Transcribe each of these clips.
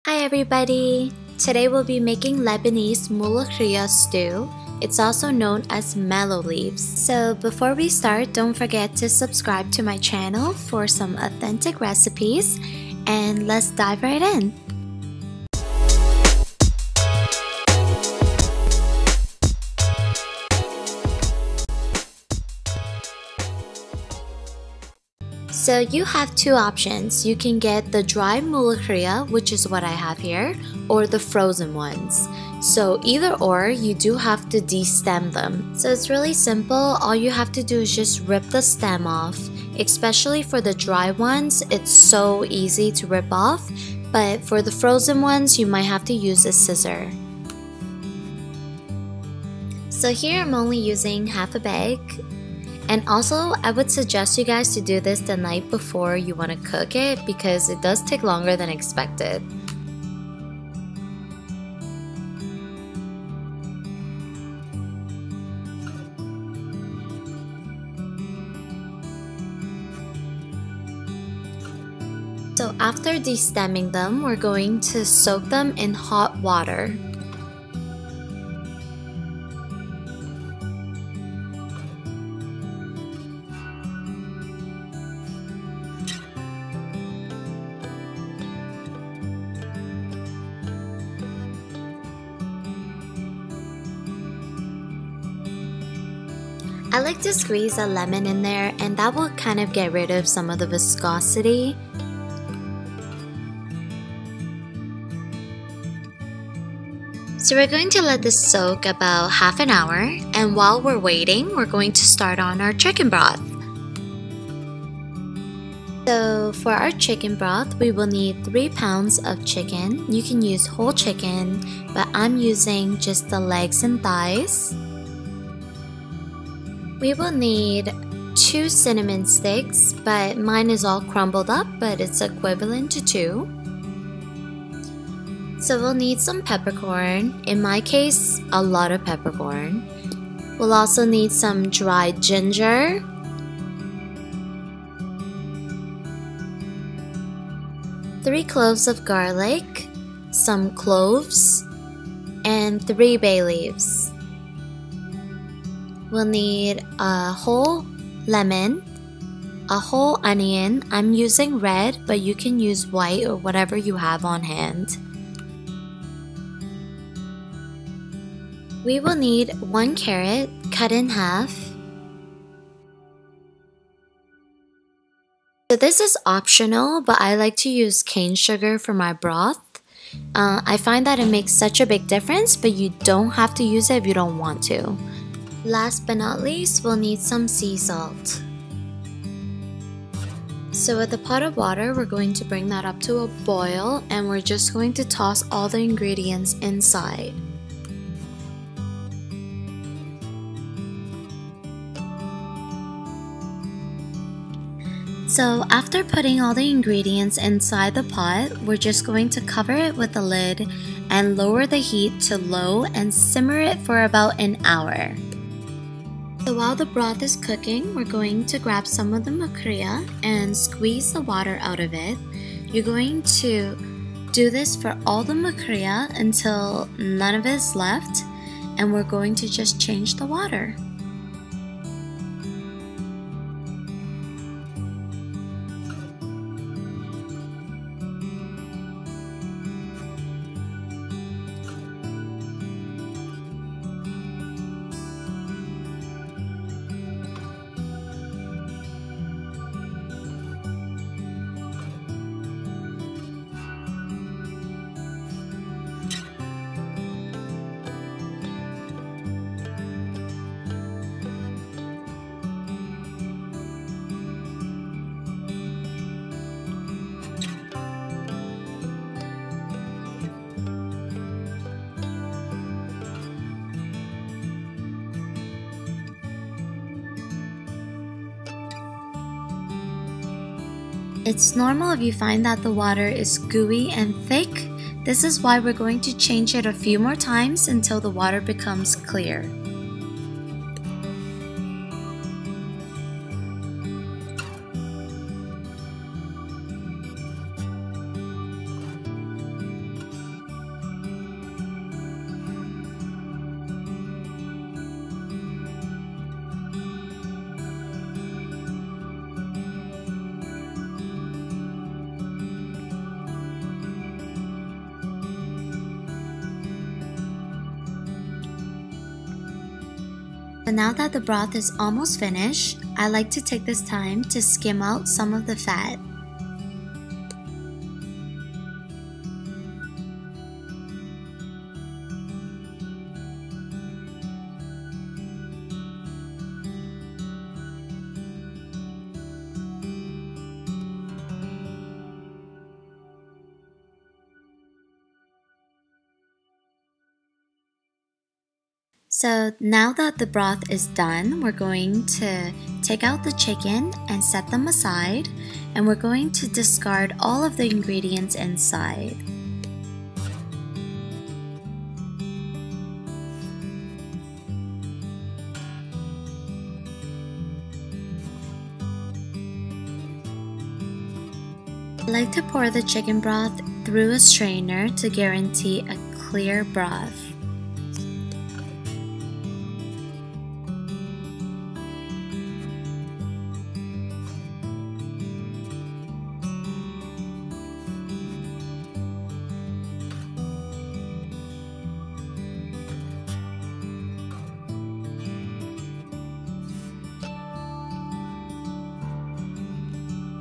Hi everybody! Today we'll be making Lebanese Molokhia stew. It's also known as mallow leaves. So before we start, don't forget to subscribe to my channel for some authentic recipes, and let's dive right in. So you have two options. You can get the dry molokhia, which is what I have here, or the frozen ones. So either or, you do have to de-stem them. So it's really simple. All you have to do is just rip the stem off. Especially for the dry ones, it's so easy to rip off. But for the frozen ones, you might have to use a scissor. So here I'm only using half a bag. And also, I would suggest you guys to do this the night before you want to cook it because it does take longer than expected. So after de-stemming them, we're going to soak them in hot water. I like to squeeze a lemon in there, and that will kind of get rid of some of the viscosity. So we're going to let this soak about half an hour, and while we're waiting, we're going to start on our chicken broth. So for our chicken broth, we will need 3 pounds of chicken. You can use whole chicken, but I'm using just the legs and thighs. We will need 2 cinnamon sticks, but mine is all crumbled up, but it's equivalent to 2. So we'll need some peppercorn, in my case, a lot of peppercorn. We'll also need some dried ginger, three cloves of garlic, some cloves, and 3 bay leaves. We'll need a whole lemon, a whole onion. I'm using red, but you can use white or whatever you have on hand. We will need 1 carrot cut in half. So this is optional, but I like to use cane sugar for my broth. I find that it makes such a big difference, but you don't have to use it if you don't want to. Last but not least, we'll need some sea salt. So with a pot of water, we're going to bring that up to a boil, and we're just going to toss all the ingredients inside. So after putting all the ingredients inside the pot, we're just going to cover it with a lid and lower the heat to low and simmer it for about an hour. So while the broth is cooking, we're going to grab some of the molokhia and squeeze the water out of it. You're going to do this for all the molokhia until none of it is left, and we're going to just change the water. It's normal if you find that the water is gooey and thick. This is why we're going to change it a few more times until the water becomes clear. But now that the broth is almost finished, I like to take this time to skim out some of the fat. So now that the broth is done, we're going to take out the chicken and set them aside, and we're going to discard all of the ingredients inside. I like to pour the chicken broth through a strainer to guarantee a clear broth.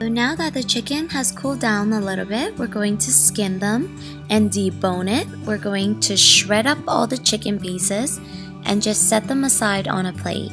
So now that the chicken has cooled down a little bit, we're going to skin them and debone it. We're going to shred up all the chicken pieces and just set them aside on a plate.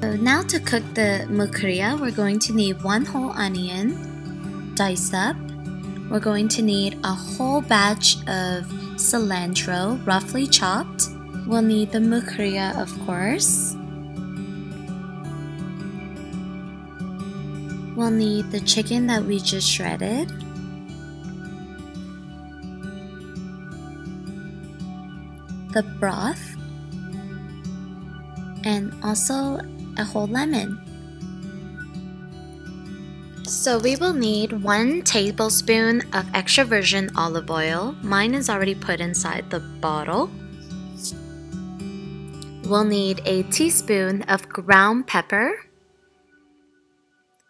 So now to cook the molokhia, we're going to need 1 whole onion, diced up. We're going to need a whole batch of cilantro, roughly chopped. We'll need the molokhia, of course. We'll need the chicken that we just shredded. The broth. And also a whole lemon. So we will need 1 tablespoon of extra virgin olive oil. Mine is already put inside the bottle. We'll need a teaspoon of ground pepper.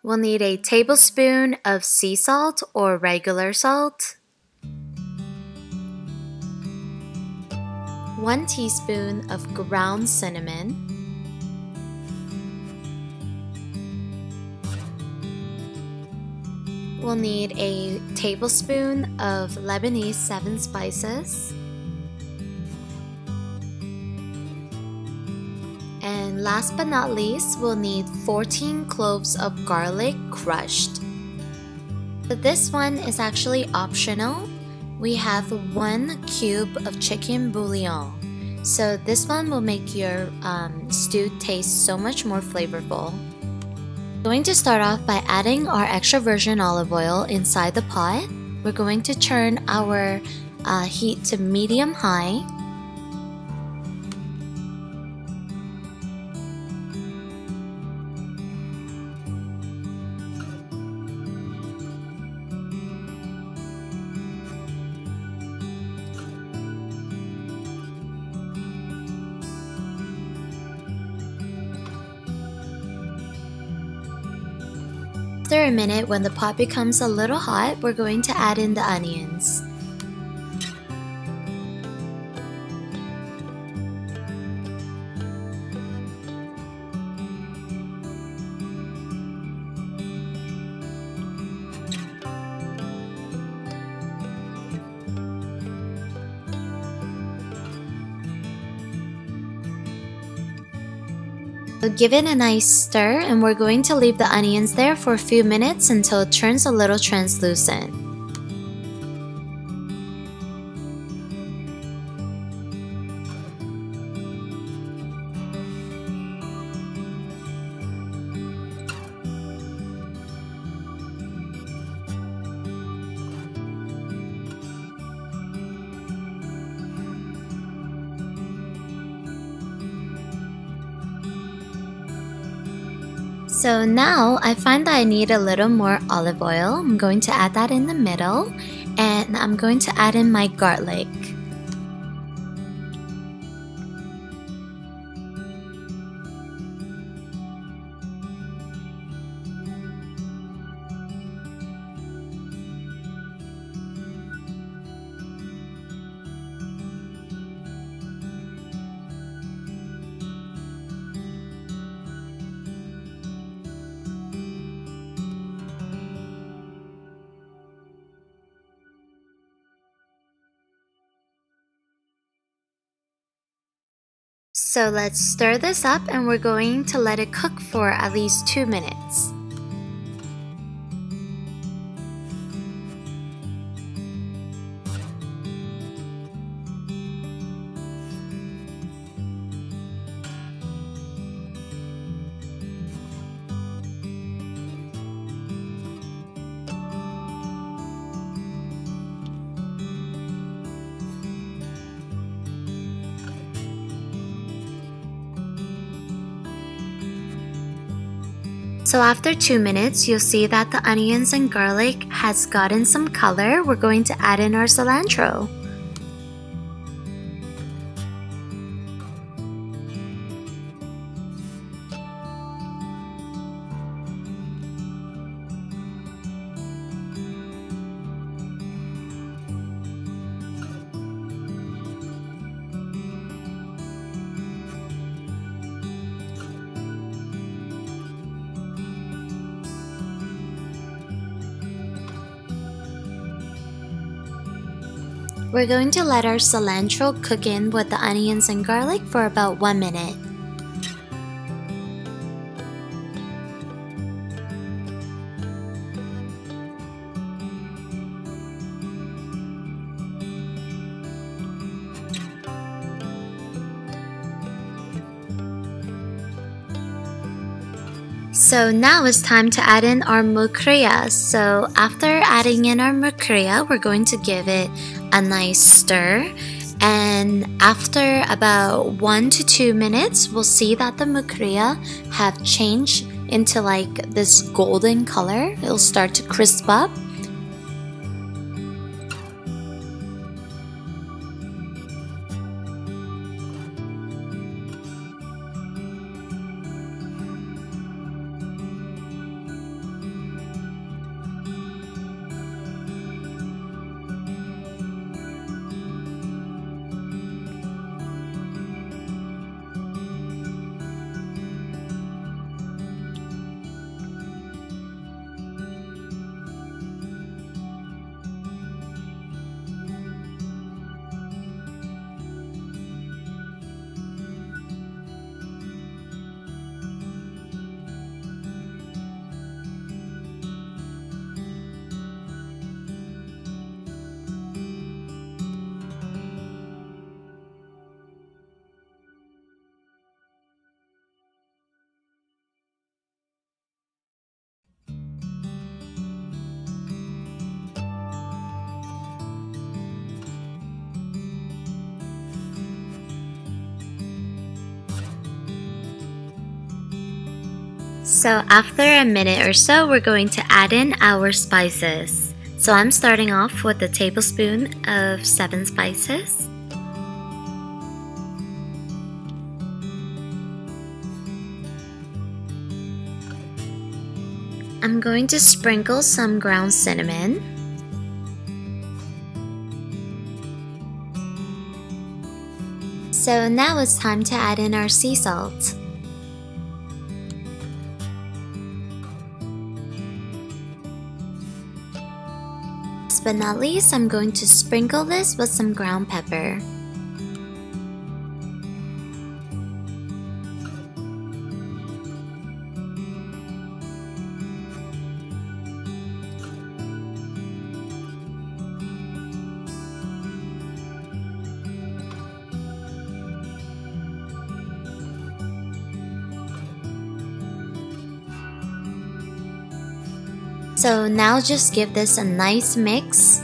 We'll need a tablespoon of sea salt or regular salt. 1 teaspoon of ground cinnamon. We'll need a tablespoon of Lebanese 7 spices. And last but not least, we'll need 14 cloves of garlic crushed. But this one is actually optional. We have 1 cube of chicken bouillon. So this one will make your stew taste so much more flavorful. Going to start off by adding our extra virgin olive oil inside the pot. We're going to turn our heat to medium-high. After a minute, when the pot becomes a little hot, we're going to add in the onions. So give it a nice stir, and we're going to leave the onions there for a few minutes until it turns a little translucent. So now I find that I need a little more olive oil. I'm going to add that in the middle, and I'm going to add in my garlic. So let's stir this up, and we're going to let it cook for at least 2 minutes. So after 2 minutes, you'll see that the onions and garlic has gotten some color. We're going to add in our cilantro. We're going to let our cilantro cook in with the onions and garlic for about 1 minute. So now it's time to add in our molokhia. So after adding in our molokhia, we're going to give it a nice stir, and after about 1 to 2 minutes, we'll see that the molokhia have changed into like this golden color. It'll start to crisp up. So after a minute or so, we're going to add in our spices. So I'm starting off with a tablespoon of 7 spices. I'm going to sprinkle some ground cinnamon. So now it's time to add in our sea salt. Last but not least, I'm going to sprinkle this with some ground pepper. So now just give this a nice mix.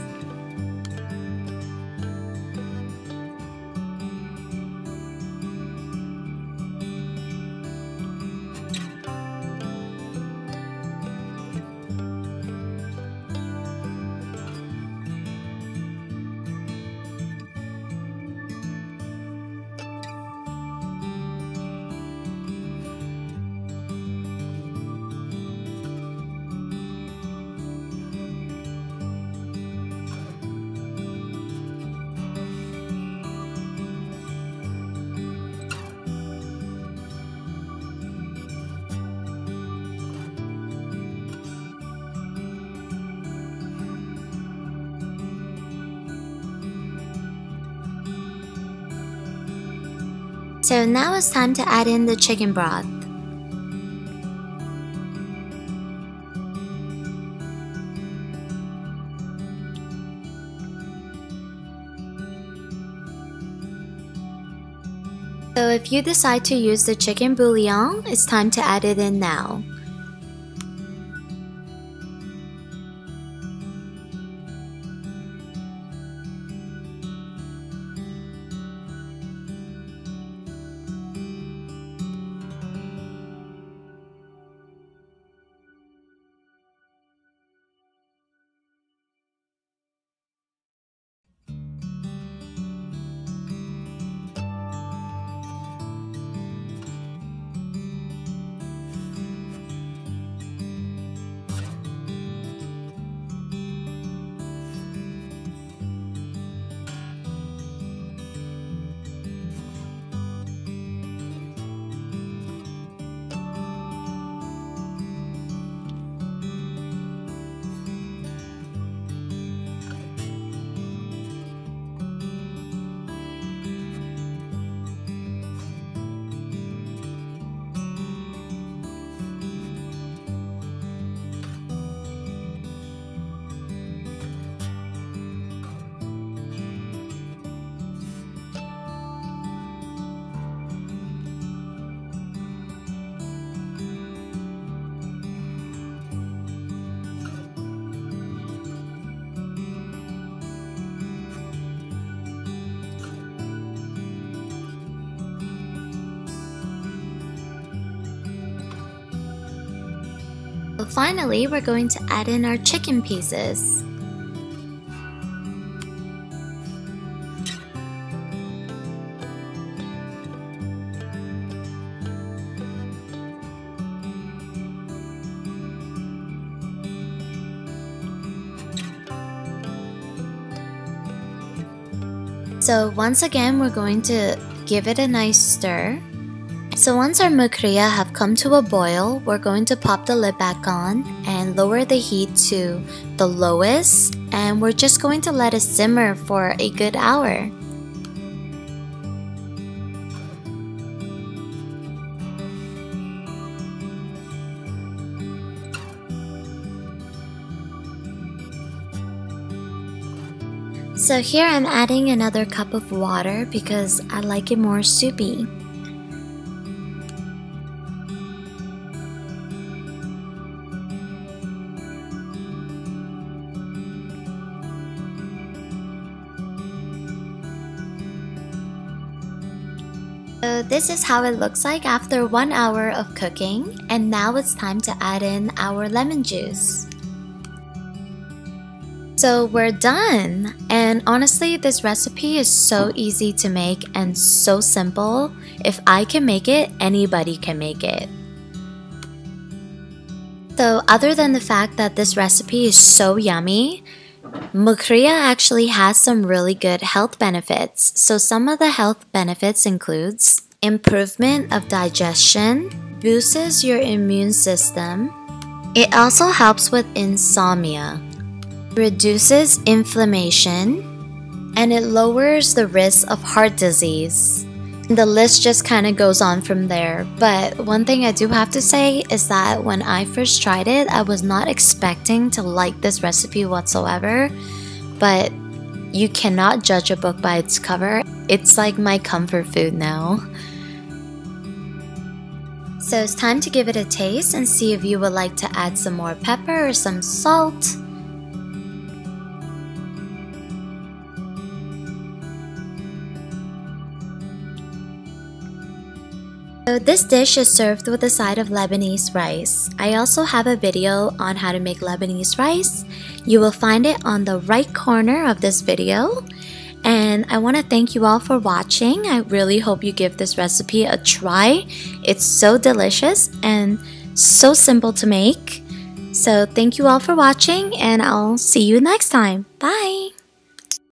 So now it's time to add in the chicken broth. So if you decide to use the chicken bouillon, it's time to add it in now. Finally, we're going to add in our chicken pieces. So once again, we're going to give it a nice stir. So once our molokhia have come to a boil, we're going to pop the lid back on and lower the heat to the lowest, and we're just going to let it simmer for a good hour. So here I'm adding another cup of water because I like it more soupy. So this is how it looks like after 1 hour of cooking, and now it's time to add in our lemon juice. So we're done, and honestly this recipe is so easy to make and so simple. If I can make it, anybody can make it. So other than the fact that this recipe is so yummy, molokhia actually has some really good health benefits. So some of the health benefits includes improvement of digestion, boosts your immune system. It also helps with insomnia, reduces inflammation, and it lowers the risk of heart disease. The list just kind of goes on from there, but one thing I do have to say is that when I first tried it, I was not expecting to like this recipe whatsoever, but you cannot judge a book by its cover. It's like my comfort food now. So it's time to give it a taste and see if you would like to add some more pepper or some salt. So this dish is served with a side of Lebanese rice. I also have a video on how to make Lebanese rice. You will find it on the right corner of this video. And I want to thank you all for watching. I really hope you give this recipe a try. It's so delicious and so simple to make. So thank you all for watching, and I'll see you next time. Bye!